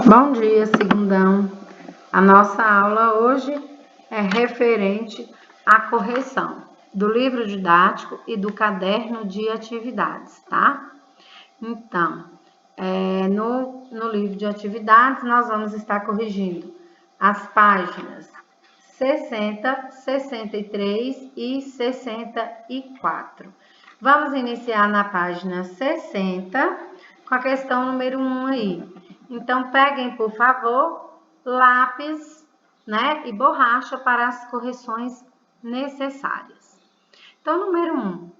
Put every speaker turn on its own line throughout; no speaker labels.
Bom dia, segundão. A nossa aula hoje é referente à correção do livro didático e do caderno de atividades, tá? Então, no livro de atividades, nós vamos estar corrigindo as páginas 60, 63 e 64. Vamos iniciar na página 60 com a questão número 1 aí. Então, peguem, por favor, lápis, e borracha para as correções necessárias. Então, número 1.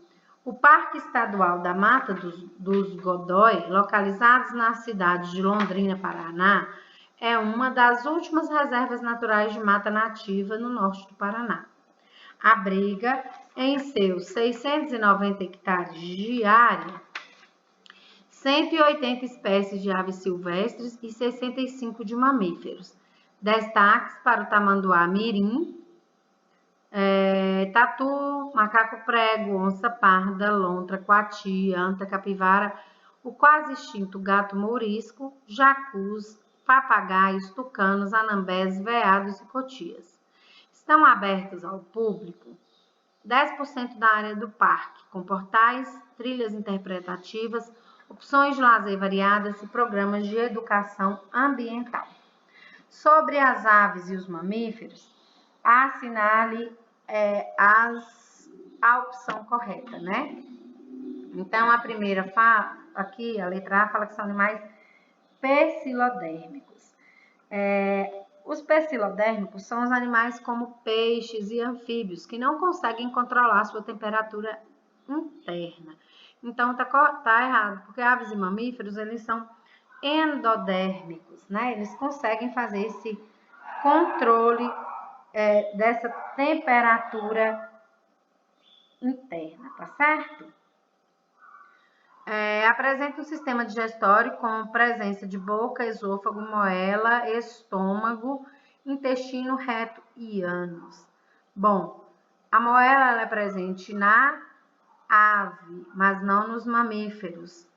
O Parque Estadual da Mata dos Godói, localizados na cidade de Londrina, Paraná, é uma das últimas reservas naturais de mata nativa no norte do Paraná. Abriga, em seus 690 hectares de área, 180 espécies de aves silvestres e 65 de mamíferos. Destaques para o tamanduá-mirim, tatu, macaco-prego, onça-parda, lontra, coati, anta, capivara, o quase extinto gato-mourisco, jacus, papagaios, tucanos, anambés, veados e cotias. Estão abertos ao público 10% da área do parque, com portais, trilhas interpretativas, opções de lazer variadas e programas de educação ambiental. Sobre as aves e os mamíferos, assinale a opção correta, Então, a primeira fala, aqui, a letra A, fala que são animais pecilodérmicos. Os pecilodérmicos são os animais como peixes e anfíbios, que não conseguem controlar sua temperatura interna. Então, tá errado, porque aves e mamíferos, eles são endodérmicos, Eles conseguem fazer esse controle dessa temperatura interna, tá certo? Apresenta um sistema digestório com presença de boca, esôfago, moela, estômago, intestino reto e ânus. Bom, a moela ela é presente na ave, mas não nos mamíferos.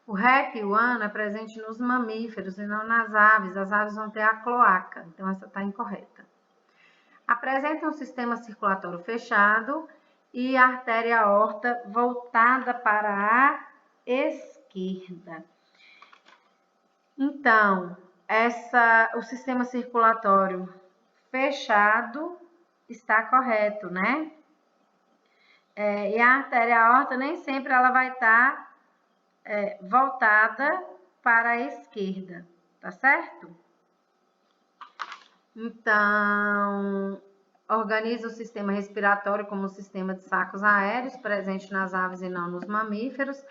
O reto e o ano é presente nos mamíferos e não nas aves. As aves vão ter a cloaca, então essa está incorreta. Apresenta um sistema circulatório fechado e a artéria aorta voltada para a esquerda. Então, o sistema circulatório fechado está correto, E a artéria aorta nem sempre ela vai estar voltada para a esquerda, tá certo? Então, organiza o sistema respiratório como o sistema de sacos aéreos, presente nas aves e não nos mamíferos,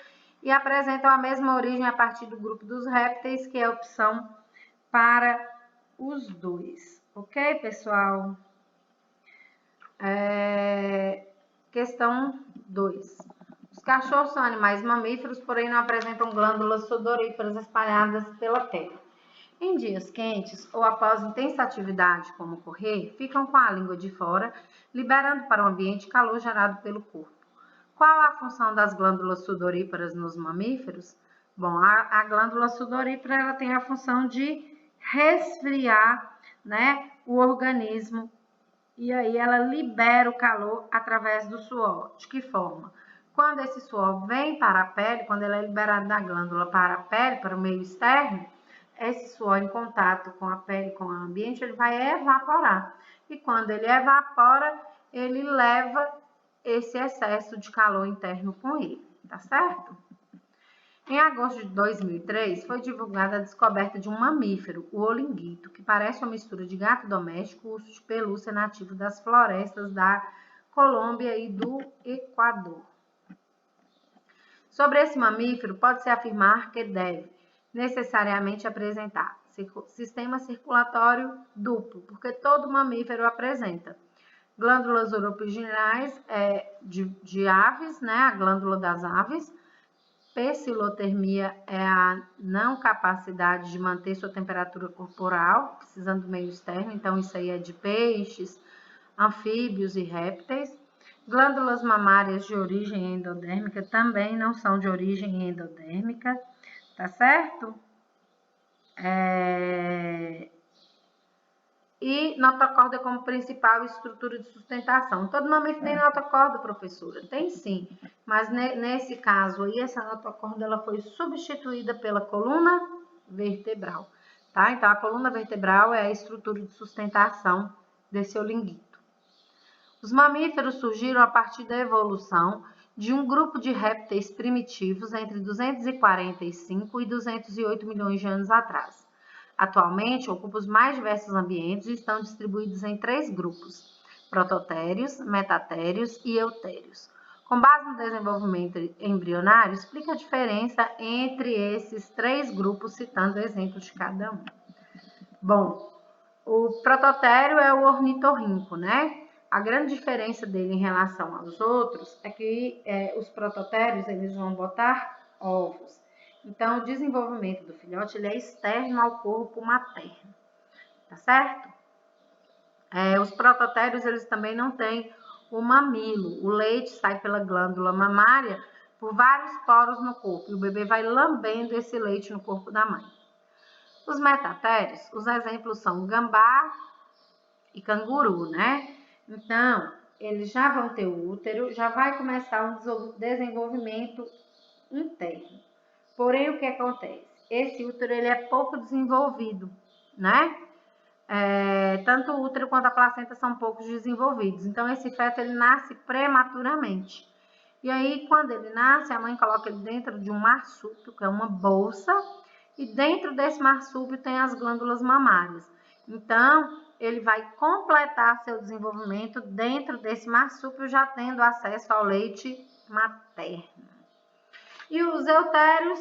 e apresentam a mesma origem a partir do grupo dos répteis, que é a opção para os dois. Ok, pessoal? Questão 2. Os cachorros são animais mamíferos, porém não apresentam glândulas sudoríparas espalhadas pela pele. Em dias quentes ou após intensa atividade, como correr, ficam com a língua de fora, liberando para o ambiente calor gerado pelo corpo. Qual a função das glândulas sudoríparas nos mamíferos? Bom, a glândula sudorípara ela tem a função de resfriar, o organismo, e aí ela libera o calor através do suor. De que forma? Quando esse suor vem para a pele, quando ele é liberado da glândula para a pele, para o meio externo, esse suor em contato com a pele, com o ambiente, ele vai evaporar. E quando ele evapora, ele leva esse excesso de calor interno com ele, tá certo? Em agosto de 2003, foi divulgada a descoberta de um mamífero, o olinguito, que parece uma mistura de gato doméstico e urso de pelúcia nativo das florestas da Colômbia e do Equador. Sobre esse mamífero, pode-se afirmar que deve necessariamente apresentar sistema circulatório duplo, porque todo mamífero apresenta glândulas oropiginais de aves, a glândula das aves. Pecilotermia é a não capacidade de manter sua temperatura corporal, precisando do meio externo, então isso aí é de peixes, anfíbios e répteis. Glândulas mamárias de origem endodérmica também não são de origem endodérmica, tá certo? E notocorda como principal estrutura de sustentação. Todo mamífero tem notocorda, professora? Tem sim, mas nesse caso aí, essa notocorda ela foi substituída pela coluna vertebral, tá? Então, a coluna vertebral é a estrutura de sustentação desse olinguito. Os mamíferos surgiram a partir da evolução de um grupo de répteis primitivos entre 245 e 208 milhões de anos atrás. Atualmente, ocupam os mais diversos ambientes e estão distribuídos em 3 grupos: prototérios, metatérios e eutérios. Com base no desenvolvimento embrionário, explica a diferença entre esses 3 grupos, citando exemplos de cada um. Bom, o prototério é o ornitorrinco, né? A grande diferença dele em relação aos outros é que os prototérios eles vão botar ovos. Então, o desenvolvimento do filhote ele é externo ao corpo materno, tá certo? Os prototérios eles também não têm o mamilo. O leite sai pela glândula mamária por vários poros no corpo e o bebê vai lambendo esse leite no corpo da mãe. Os metatérios, os exemplos são gambá e canguru, né? Então, eles já vão ter o útero, já vai começar um desenvolvimento interno. Porém, o que acontece? Esse útero ele é pouco desenvolvido, né? Tanto o útero quanto a placenta são pouco desenvolvidos. Então, esse feto ele nasce prematuramente. E aí, quando ele nasce, a mãe coloca ele dentro de um marsúpio, que é uma bolsa, e dentro desse marsúpio tem as glândulas mamárias. Então, ele vai completar seu desenvolvimento dentro desse marsúpio, já tendo acesso ao leite materno. E os eutérios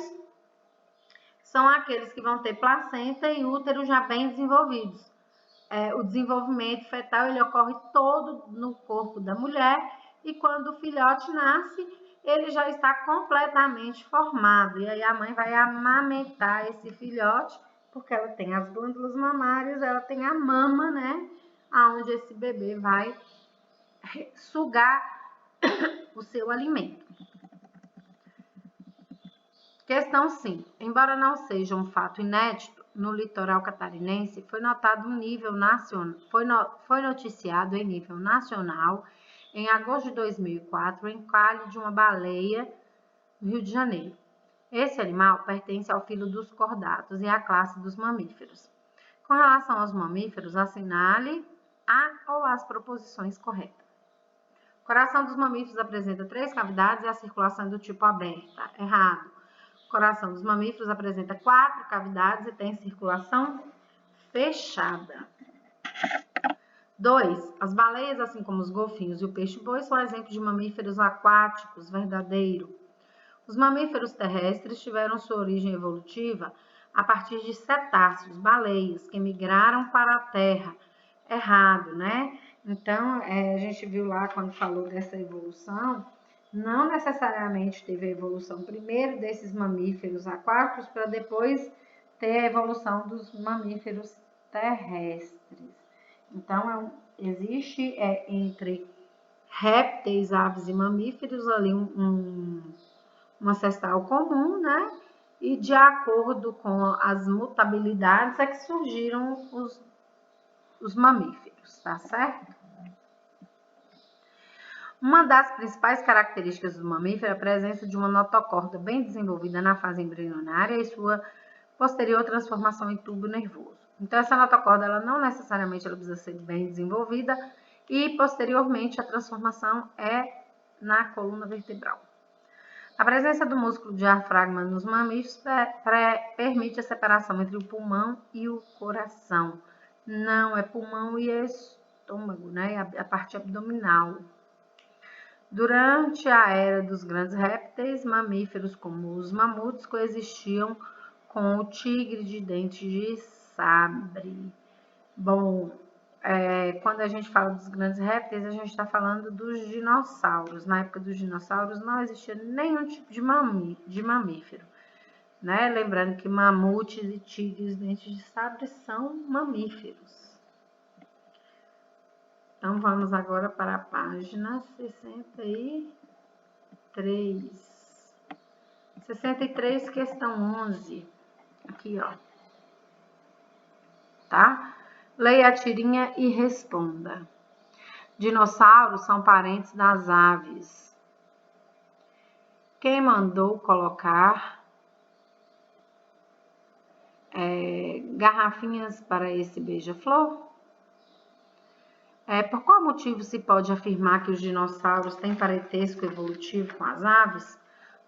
são aqueles que vão ter placenta e útero já bem desenvolvidos. O desenvolvimento fetal ele ocorre todo no corpo da mulher e quando o filhote nasce, ele já está completamente formado. E aí a mãe vai amamentar esse filhote, porque ela tem as glândulas mamárias, ela tem a mama, né? Onde esse bebê vai sugar o seu alimento. Questão 5. Embora não seja um fato inédito, no litoral catarinense foi notado um nível nacional, foi noticiado em nível nacional em agosto de 2004 o encalhe de uma baleia no Rio de Janeiro. Esse animal pertence ao filo dos cordados e à classe dos mamíferos. Com relação aos mamíferos, assinale a ou as proposições corretas. O coração dos mamíferos apresenta 3 cavidades e a circulação é do tipo aberta. Errado. O coração dos mamíferos apresenta 4 cavidades e tem circulação fechada. 2. As baleias, assim como os golfinhos e o peixe-boi, são exemplos de mamíferos aquáticos, verdadeiro. Os mamíferos terrestres tiveram sua origem evolutiva a partir de cetáceos, baleias, que migraram para a terra. Errado, né? Então, a gente viu lá quando falou dessa evolução, não necessariamente teve a evolução primeiro desses mamíferos aquáticos para depois ter a evolução dos mamíferos terrestres. Então, existe entre répteis, aves e mamíferos ali um ancestral comum, né? E de acordo com as mutabilidades é que surgiram os mamíferos, tá certo? Uma das principais características do mamífero é a presença de uma notocorda bem desenvolvida na fase embrionária e sua posterior transformação em tubo nervoso. Então, essa notocorda, ela não necessariamente ela precisa ser bem desenvolvida e, posteriormente, a transformação é na coluna vertebral. A presença do músculo diafragma nos mamíferos permite a separação entre o pulmão e o coração. Não, é pulmão e estômago, né? A parte abdominal. Durante a era dos grandes répteis, mamíferos como os mamutes coexistiam com o tigre de dentes de sabre. Bom, quando a gente fala dos grandes répteis, a gente está falando dos dinossauros. Na época dos dinossauros não existia nenhum tipo de mamífero. Né? Lembrando que mamutes e tigres de dentes de sabre são mamíferos. Então, vamos agora para a página 63. 63, questão 11. Aqui, ó. tá? Leia a tirinha e responda. Dinossauros são parentes das aves. Quem mandou colocar garrafinhas para esse beija-flor? Por qual motivo se pode afirmar que os dinossauros têm parentesco evolutivo com as aves?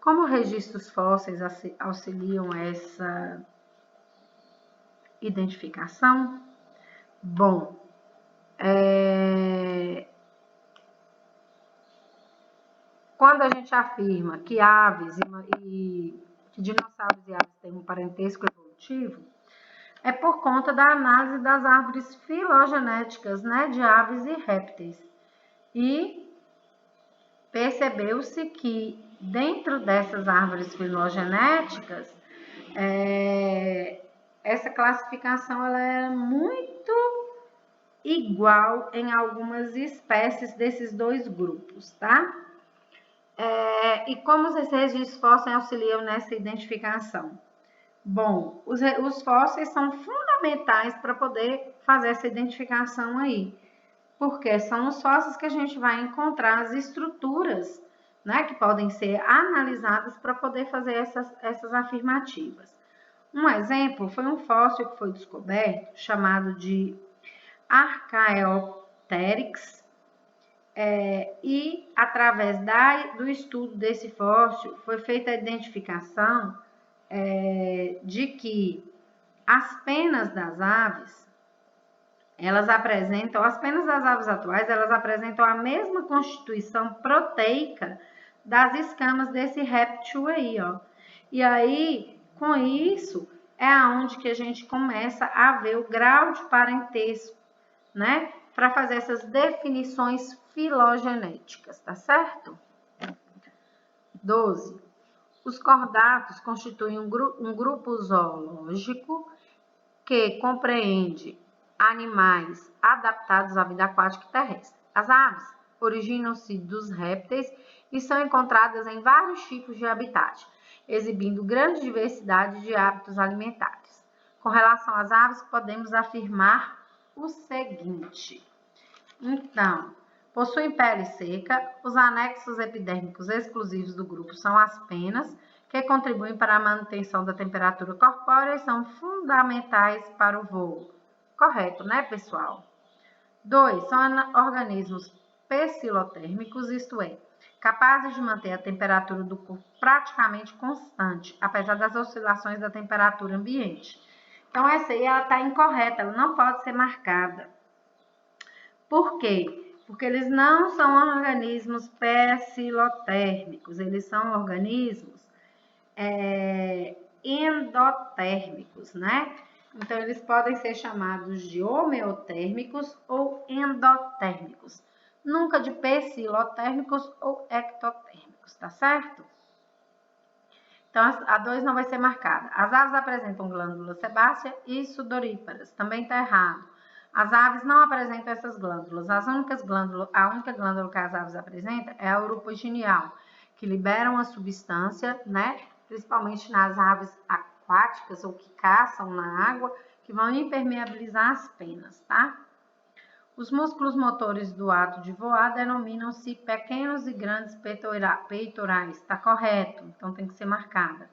Como registros fósseis auxiliam essa identificação? Bom, quando a gente afirma que aves e dinossauros e aves têm um parentesco evolutivo, é por conta da análise das árvores filogenéticas, né, de aves e répteis. E percebeu-se que dentro dessas árvores filogenéticas, essa classificação ela é muito igual em algumas espécies desses dois grupos, tá? E como esses registros fósseis auxiliam nessa identificação? Bom, os fósseis são fundamentais para poder fazer essa identificação aí, porque são os fósseis que a gente vai encontrar as estruturas, né, que podem ser analisadas para poder fazer essas afirmativas. Um exemplo foi um fóssil que foi descoberto, chamado de Archaeopteryx, e através do estudo desse fóssil foi feita a identificação de que as penas das aves, as penas das aves atuais, elas apresentam a mesma constituição proteica das escamas desse réptil aí, ó. E aí, com isso, é aonde que a gente começa a ver o grau de parentesco, né? Para fazer essas definições filogenéticas, tá certo? 12. Os cordatos constituem um grupo zoológico que compreende animais adaptados à vida aquática e terrestre. As aves originam-se dos répteis e são encontradas em vários tipos de habitat, exibindo grande diversidade de hábitos alimentares. Com relação às aves, podemos afirmar o seguinte. Então, possuem pele seca, os anexos epidérmicos exclusivos do grupo são as penas, que contribuem para a manutenção da temperatura corpórea e são fundamentais para o voo. Correto, né, pessoal? 2. São organismos pecilotérmicos, isto é, capazes de manter a temperatura do corpo praticamente constante, apesar das oscilações da temperatura ambiente. Então, essa aí ela está incorreta, ela não pode ser marcada. Por quê? Porque eles não são organismos pecilotérmicos, eles são organismos endotérmicos, né? Então, eles podem ser chamados de homeotérmicos ou endotérmicos, nunca de pecilotérmicos ou ectotérmicos, tá certo? Então, a 2 não vai ser marcada. As aves apresentam glândula sebácea e sudoríparas, também está errado. As aves não apresentam essas glândulas. A única glândula que as aves apresentam é a urupa gineal, que libera uma substância, né, principalmente nas aves aquáticas ou que caçam na água, que vão impermeabilizar as penas, tá? Os músculos motores do ato de voar denominam-se pequenos e grandes peitorais. Está correto, então tem que ser marcada.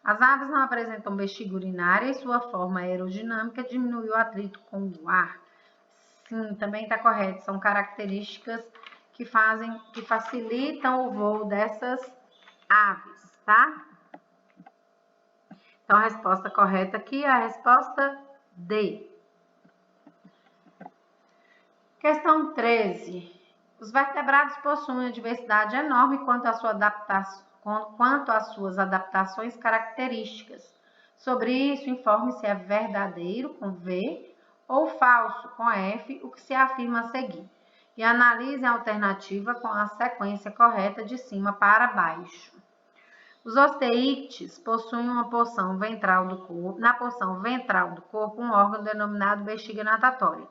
As aves não apresentam bexiga urinária e sua forma aerodinâmica diminui o atrito com o ar. Sim, também está correto. São características que facilitam o voo dessas aves, tá? Então, a resposta correta aqui é a resposta D. Questão 13. Os vertebrados possuem uma diversidade enorme quanto às suas adaptações características. Sobre isso, informe se é verdadeiro, com V, ou falso, com F, o que se afirma a seguir. E analise a alternativa com a sequência correta de cima para baixo. Os osteíctes possuem na porção ventral do corpo, um órgão denominado bexiga natatória,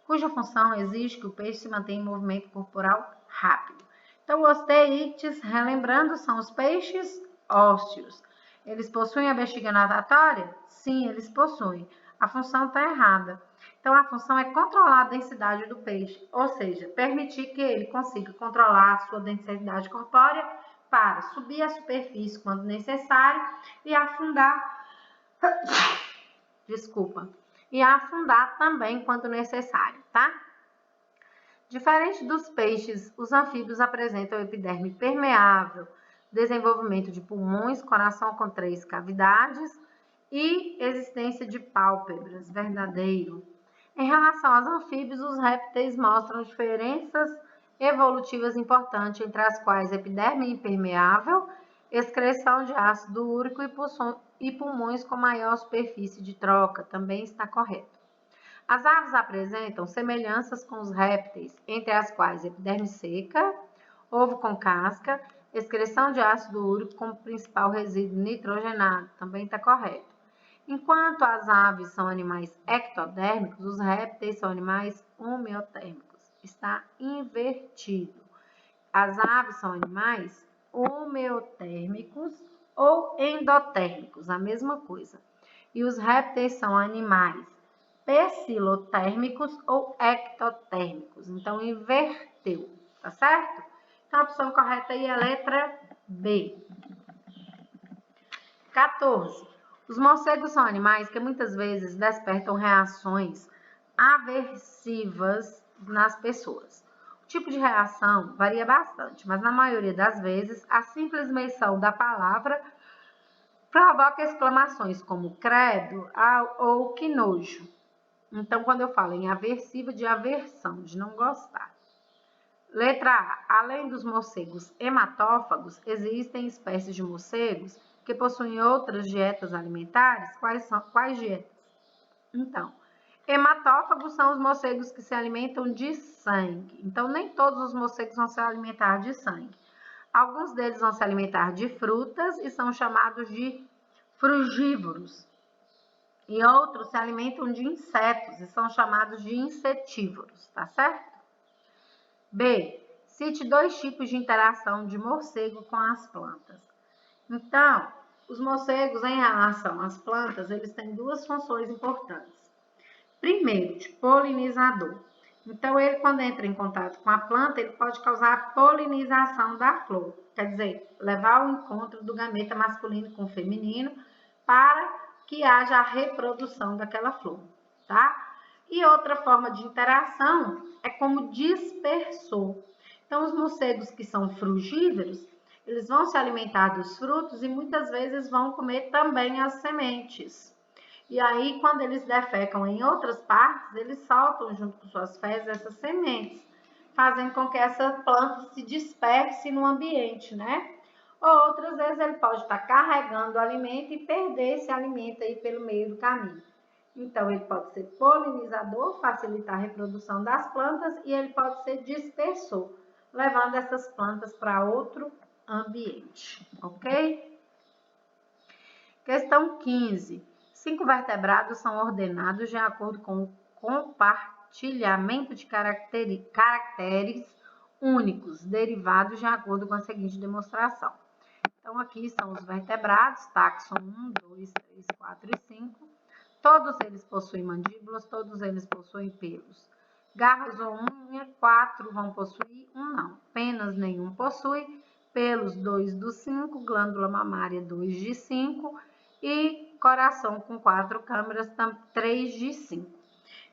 cuja função exige que o peixe se mantenha em movimento corporal rápido. Então, os osteíctes, relembrando, são os peixes ósseos. Eles possuem a bexiga natatória? Sim, eles possuem. A função está errada. Então, a função é controlar a densidade do peixe, ou seja, permitir que ele consiga controlar a sua densidade corpórea para subir à superfície quando necessário e afundar, e afundar também quando necessário, tá? Diferente dos peixes, os anfíbios apresentam epiderme permeável, desenvolvimento de pulmões, coração com 3 cavidades e existência de pálpebras, verdadeiro. Em relação aos anfíbios, os répteis mostram diferenças evolutivas importantes, entre as quais epiderme impermeável, excreção de ácido úrico e pulmões com maior superfície de troca, também está correto. As aves apresentam semelhanças com os répteis, entre as quais epiderme seca, ovo com casca, excreção de ácido úrico como principal resíduo nitrogenado, também está correto. Enquanto as aves são animais ectodérmicos, os répteis são animais homeotérmicos. Está invertido. As aves são animais homeotérmicos ou endotérmicos, a mesma coisa. E os répteis são animais pecilotérmicos ou ectotérmicos. Então, inverteu, tá certo? Então, a opção correta aí é a letra B. 14. Os morcegos são animais que muitas vezes despertam reações aversivas nas pessoas. O tipo de reação varia bastante, mas na maioria das vezes, a simples menção da palavra provoca exclamações como credo ou que nojo. Então, quando eu falo em aversiva, de aversão, de não gostar. Letra A. Além dos morcegos hematófagos, existem espécies de morcegos que possuem outras dietas alimentares. Quais dietas? Então, hematófagos são os morcegos que se alimentam de sangue. Então, nem todos os morcegos vão se alimentar de sangue. Alguns deles vão se alimentar de frutas e são chamados de frugívoros. E outros se alimentam de insetos e são chamados de insetívoros, tá certo? B. Cite 2 tipos de interação de morcego com as plantas. Então, os morcegos em relação às plantas, eles têm 2 funções importantes. Primeiro, de polinizador. Então, ele quando entra em contato com a planta, ele pode causar a polinização da flor. Quer dizer, levar ao encontro do gameta masculino com o feminino para que haja a reprodução daquela flor, tá? E outra forma de interação é como dispersor. Então, os morcegos que são frugívoros, eles vão se alimentar dos frutos e muitas vezes vão comer também as sementes. E aí, quando eles defecam em outras partes, eles soltam junto com suas fezes essas sementes, fazendo com que essa planta se disperse no ambiente, né? Ou outras vezes ele pode estar carregando o alimento e perder esse alimento aí pelo meio do caminho. Então, ele pode ser polinizador, facilitar a reprodução das plantas, e ele pode ser dispersor, levando essas plantas para outro ambiente, ok? Questão 15. 5 vertebrados são ordenados de acordo com o compartilhamento de caracteres únicos, derivados de acordo com a seguinte demonstração. Então, aqui são os vertebrados, táxon 1, 2, 3, 4 e 5. Todos eles possuem mandíbulas, todos eles possuem pelos. Garras ou unha, 4 vão possuir, 1 não. Penas, nenhum possui. Pelos, 2 dos 5. Glândula mamária, 2 de 5. E coração com 4 câmeras, 3 de 5.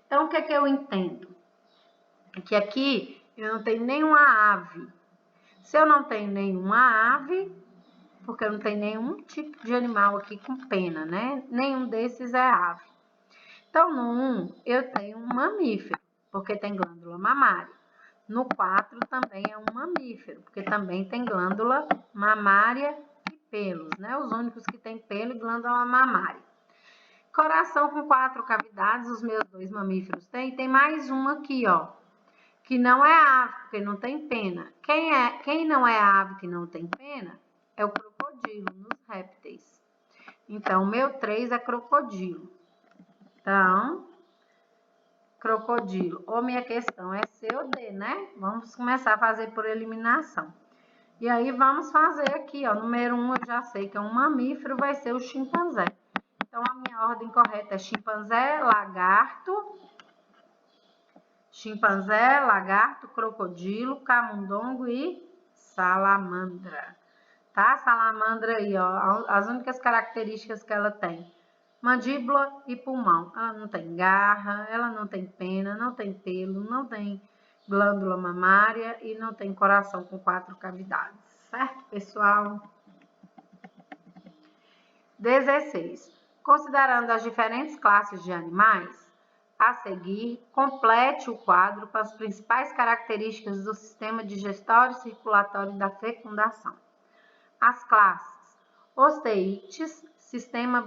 Então, o que é que eu entendo? Que aqui eu não tenho nenhuma ave. Se eu não tenho nenhuma ave, porque eu não tenho nenhum tipo de animal aqui com pena, né? Nenhum desses é ave. Então, no 1, eu tenho um mamífero, porque tem glândula mamária. No 4, também é um mamífero, porque também tem glândula mamária e pelos, né? Os únicos que têm pelo e glândula mamária. Coração com 4 cavidades, os meus 2 mamíferos têm. E tem mais um aqui, ó, que não é ave, porque não tem pena. Quem não é ave que não tem pena é o crocodilo, nos répteis. Então, o meu 3 é crocodilo. Então, crocodilo. Ou minha questão é C ou D, né? Vamos começar a fazer por eliminação. E aí, vamos fazer aqui, ó. Número 1, eu já sei que é um mamífero, vai ser o chimpanzé. Então, a minha ordem correta é chimpanzé, lagarto, crocodilo, camundongo e salamandra. Tá? Salamandra aí, ó, as únicas características que ela tem: mandíbula e pulmão. Ela não tem garra, ela não tem pena, não tem pelo, não tem glândula mamária e não tem coração com 4 cavidades. Certo, pessoal? 16. Considerando as diferentes classes de animais, a seguir, complete o quadro com as principais características do sistema digestório e circulatório da fecundação. As classes: osteites, sistema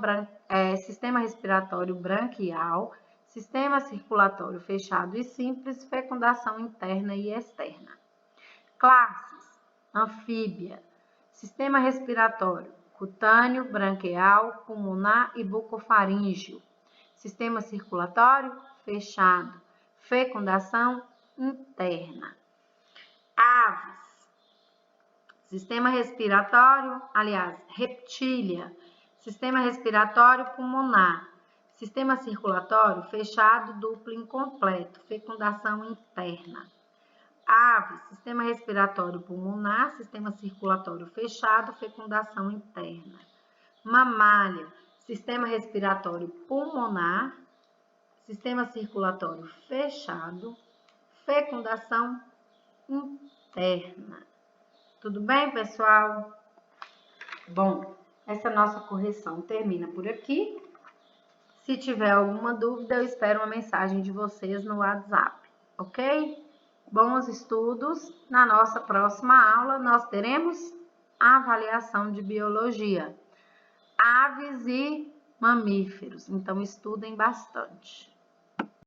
respiratório branquial, sistema circulatório fechado e simples, fecundação interna e externa. Classes: anfíbia, sistema respiratório cutâneo, branquial, pulmonar e bucofaríngeo. Sistema circulatório fechado, fecundação interna. Aves: sistema respiratório, reptília, sistema respiratório pulmonar, sistema circulatório fechado, duplo incompleto, fecundação interna. Aves: sistema respiratório pulmonar, sistema circulatório fechado, fecundação interna. Mamália: sistema respiratório pulmonar, sistema circulatório fechado, fecundação interna. Tudo bem, pessoal? Bom, essa nossa correção termina por aqui. Se tiver alguma dúvida, eu espero uma mensagem de vocês no WhatsApp, ok? Bons estudos. Na nossa próxima aula, nós teremos a avaliação de biologia, aves e mamíferos. Então, estudem bastante.